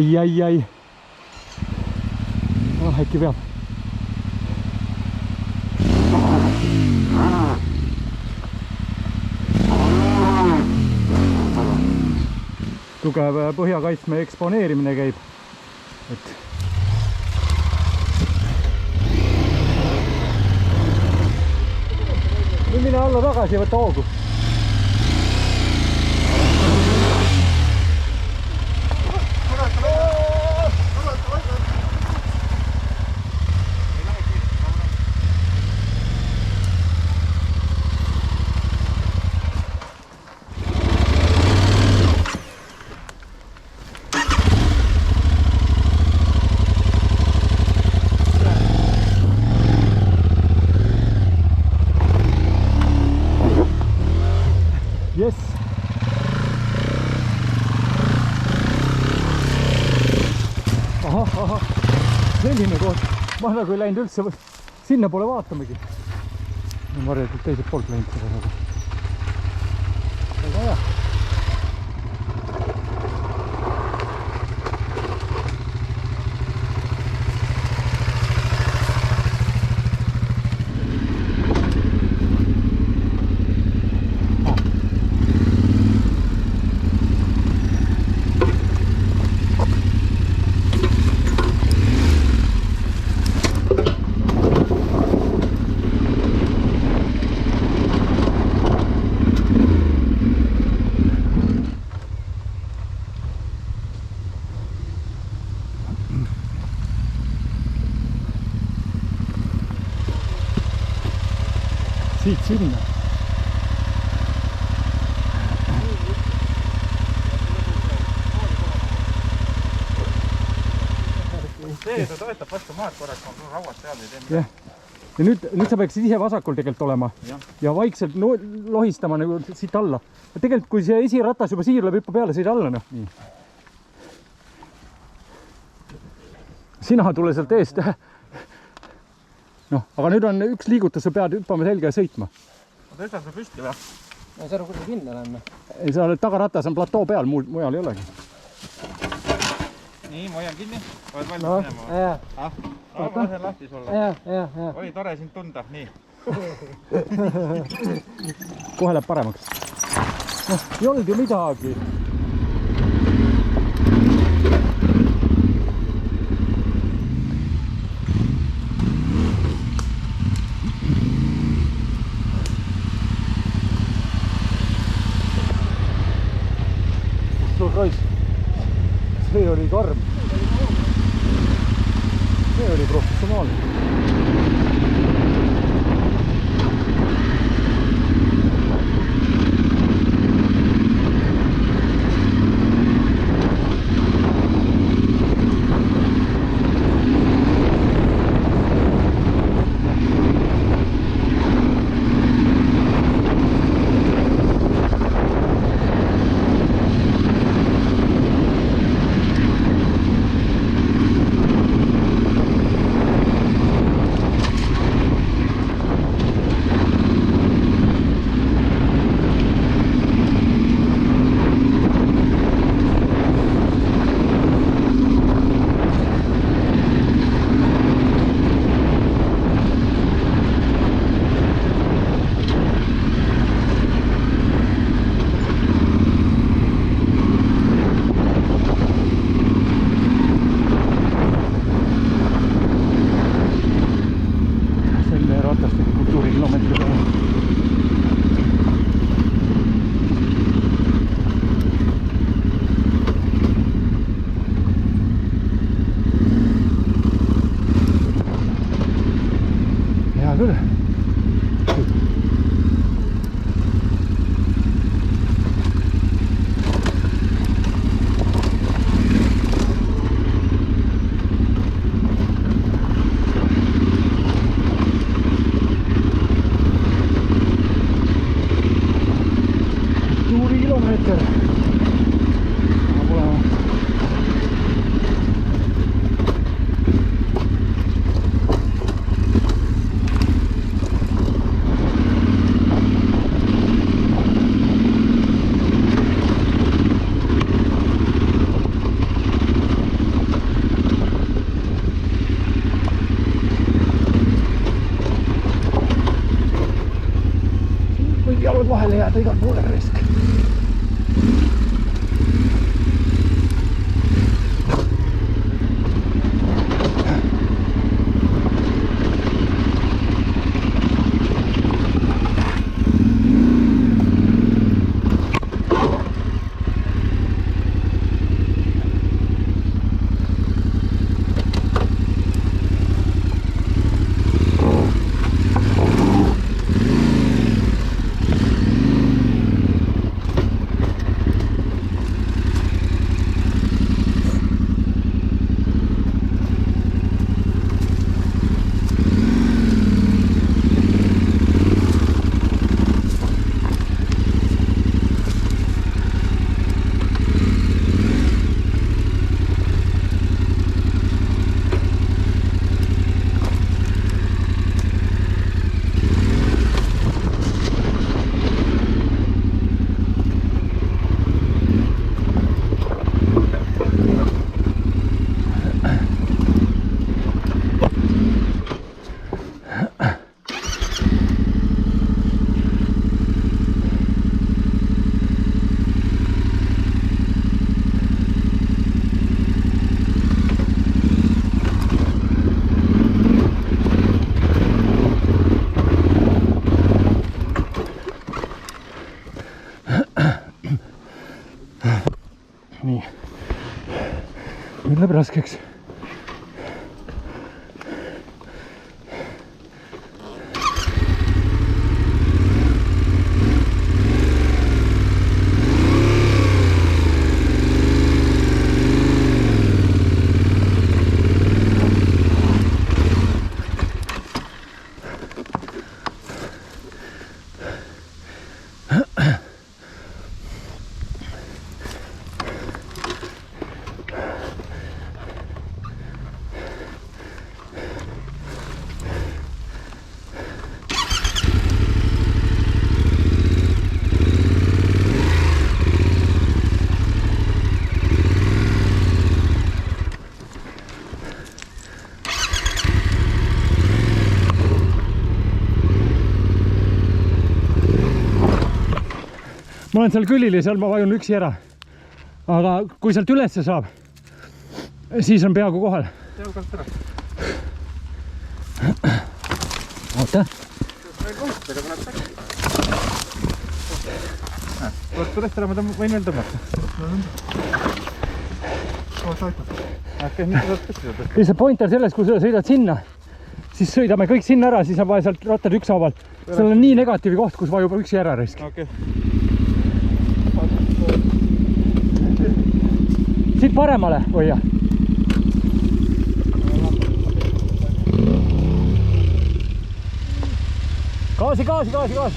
ai. Äkki peab. Tugev põhjakaitsme eksponeerimine käib. Et nüüd mine alla tagasi ja võtta hoogu. Yes. Aha. Selline koht. Ma nagu ei läinud üldse sinna poole vaatamegi. Ma varjatult teiselt poolt läinud seda nagu. Väga hea. Siit sinna. See ta toetab vastu maad korraks, ma rauast peal ei tee midagi. Ja nüüd sa peaksid ise vasakul tegelikult olema ja vaikselt lohistama nagu siit alla. Ja tegelikult kui see esiratas juba siirleb hüppa peale, sõida alla. No. Sina tule sealt eest. No, aga nüüd on üks liigutus, sa pead hüppama selga ja sõitma. Ma tõstan sa püsti või? No see on kuidagi kinni lämme. Ei, sa oled tagaratas on platoo peal, mujal ei olegi. Nii, ma hoian kinni. Oled valmis minema? Ma lasen lahti sulle. Ja. Oli tore sind tunda, nii. Kohe läheb paremaks. No, ei olnud ju midagi. See oli karm. See oli professionaalne. jalad vahele jääda igal poole risk. Nii. Nüüd läheb raskeks. Ma olen seal külil ja seal ma vajun üksi ära. Aga kui sealt ülesse saab, siis on peaaegu kohal. Jalgalt ära. Oota. Meil kohustega tuleb tagasi. Tulest ära, ma võin veel tõmmata. Okei, nüüd saad püsida. Lihtsalt pointer selles, kui sa sõidad sinna, siis sõidame kõik sinna ära, siis on vaja sealt rattad ükshaaval. Seal on nii negatiivi koht, kus vajub üksi ära risk. Okei. Siit paremale, hoia. Gaasi, gaasi, gaasi, gaasi.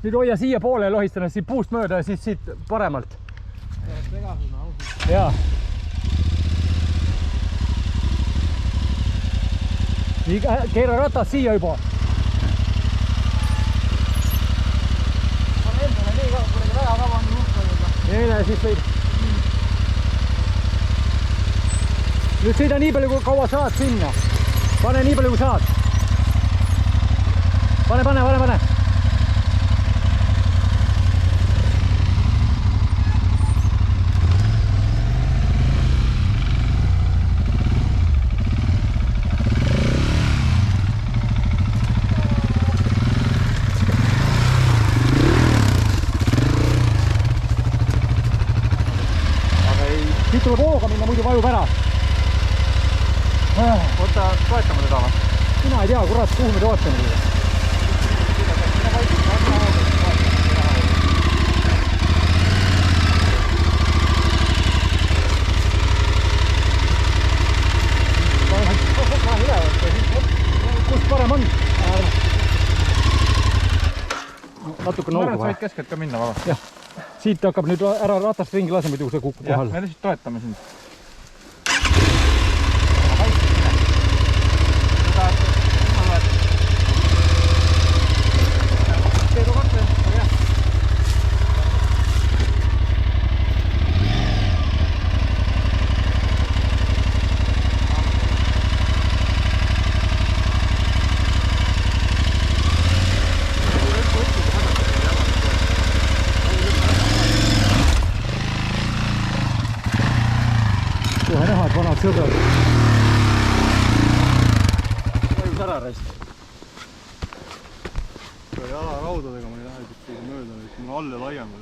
Nüüd hoia siia poole ja lohistane siit puust mööda ja siis siit paremalt. Jaa. Nii, keera ratas siia juba. Nii, siis sõid. Nüüd sõida nii palju, kui kaua saad sinna. Pane nii palju, kui saad. Pane. Siit tuleb hooga minna, muidu vajub ära. Võta toetama teda või? Mina ei tea, kurat, kuhu me toetame teda. Kus parem on? Natuke Ma arvan, nolgu et vaja. said keskelt ka minna vabalt. Jah. Siit hakkab nüüd ära ratast ringi lase, muidu see kukub Jah, kohal. me lihtsalt toetame sind. Head sõbrad. Vajus ära rest. Jalaraudadega ma ei lähe siit mööda, mul all ja laiem.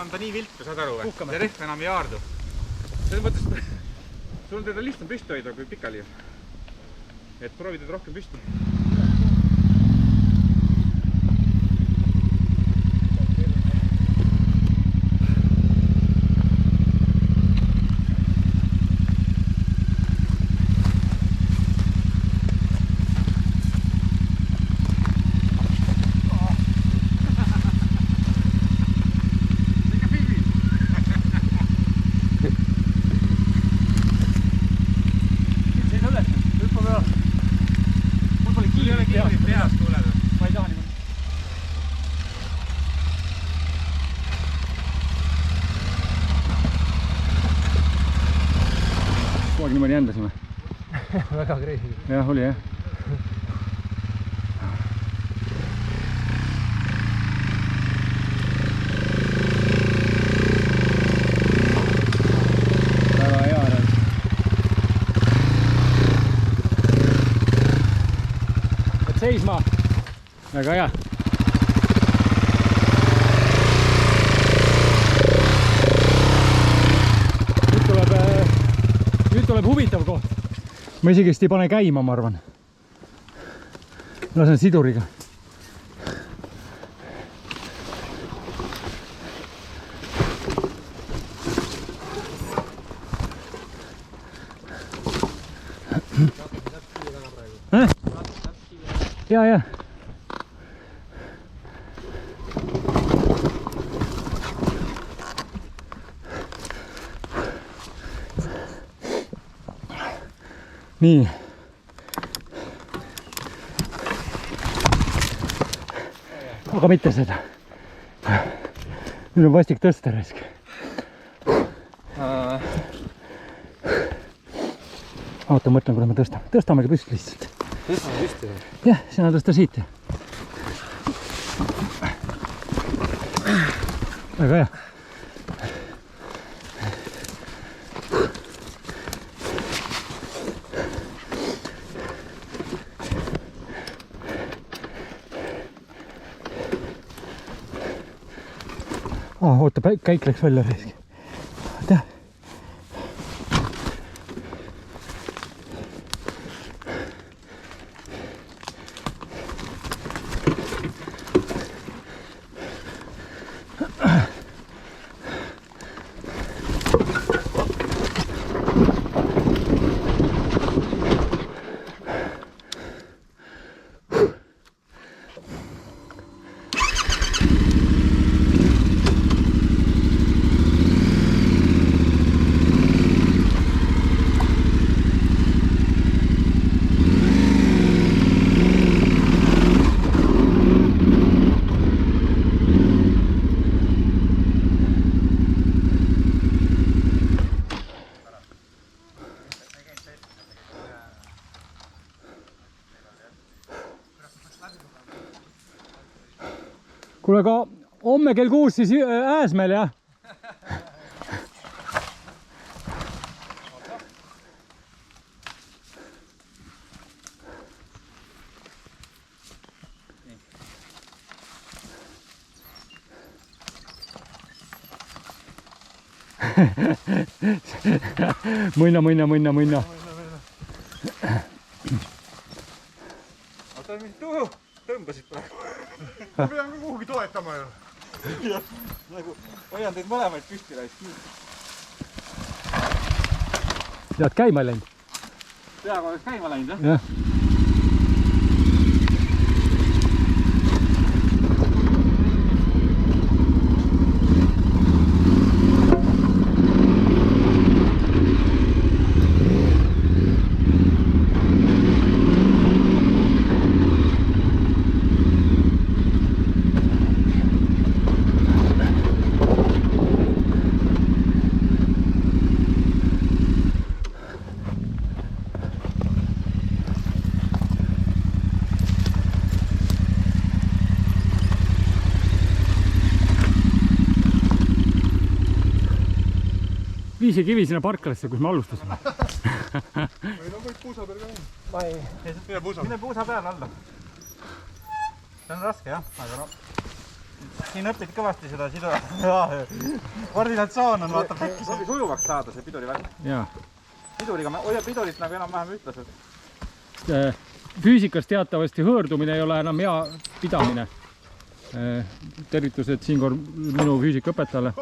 On ta nii viltu, saad aru või? See rehv enam ei haardu. Selles mõttes, sul on teda lihtsam püsti hoida kui pikali. Et proovi teda rohkem püsti. Kogu aeg niimoodi jändasime. Väga crazy. Jah, oli jah. Väga hea rääs. Et seisma. Väga hea. Nüüd tuleb huvitav koht. Ma isegi ei pane käima, ma arvan. Lasen siduriga. Ja. Nii. Aga mitte seda. Nüüd on vastik tõsta raisk. Oota, mõtlen, kuule me tõstame. Tõstamegi püsti lihtsalt. Tõstame püsti või? Jah, sina tõsta siit. Väga hea. Oota, käik läks välja reiski. Oota. Kuule, aga homme kell 6 siis Ääsmäel, jah? Mõnna. Oota, mis tõmbasid praegu? Ma pean ka kuhugi toetama ju. Nagu hoian teid mõlemaid püsti raisk. Tead käima läinud? Peaaegu oleks käima läinud, jah? Jah. Viisi kivi sinna parklasse, kus me alustasime. Meil on kõik puusa peal ka. Ma ei... Mine puusa peale alla. See on raske, jah, aga no. Siin õpid kõvasti seda koordinatsioon on, vaata, päris ujuvaks saada see piduri värk. Jaa. Piduriga me hoiab pidurit nagu enam-vähem ütlased. Füüsikas teatavasti hõõrdumine ei ole enam hea pidamine. Tervitused siinkohal minu füüsikaõpetajale.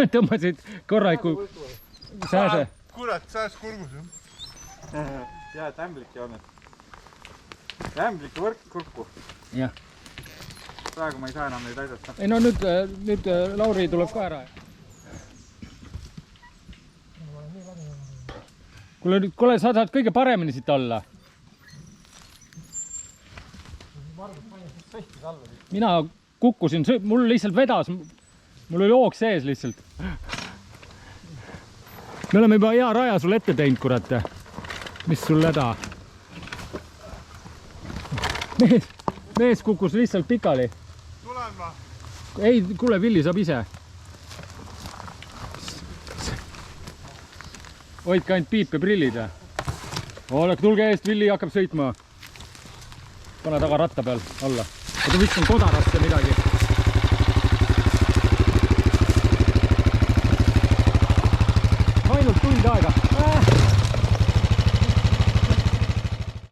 Tõmbasid korraliku sääse. Kurat, sääs kurgus. Ja, et ämblik on. Ämblik võrk kurku. Jah. Praegu ma ei saa enam neid aidata. Ei no nüüd Lauri tuleb ka ära. Kuule, sa saad kõige paremini siit alla. Mina kukkusin, mul lihtsalt vedas, mul oli hoog sees lihtsalt. Me oleme juba hea raja sul ette teinud, kurat. Mis sul häda? Mees kukkus lihtsalt pikali. Tulen ma. Ei, kuule, Villi saab ise. Hoidke ainult piip ja prillid. Tulge eest, Villi hakkab sõitma. Pane taga ratta peal alla. Oota, viskan kodarasse midagi.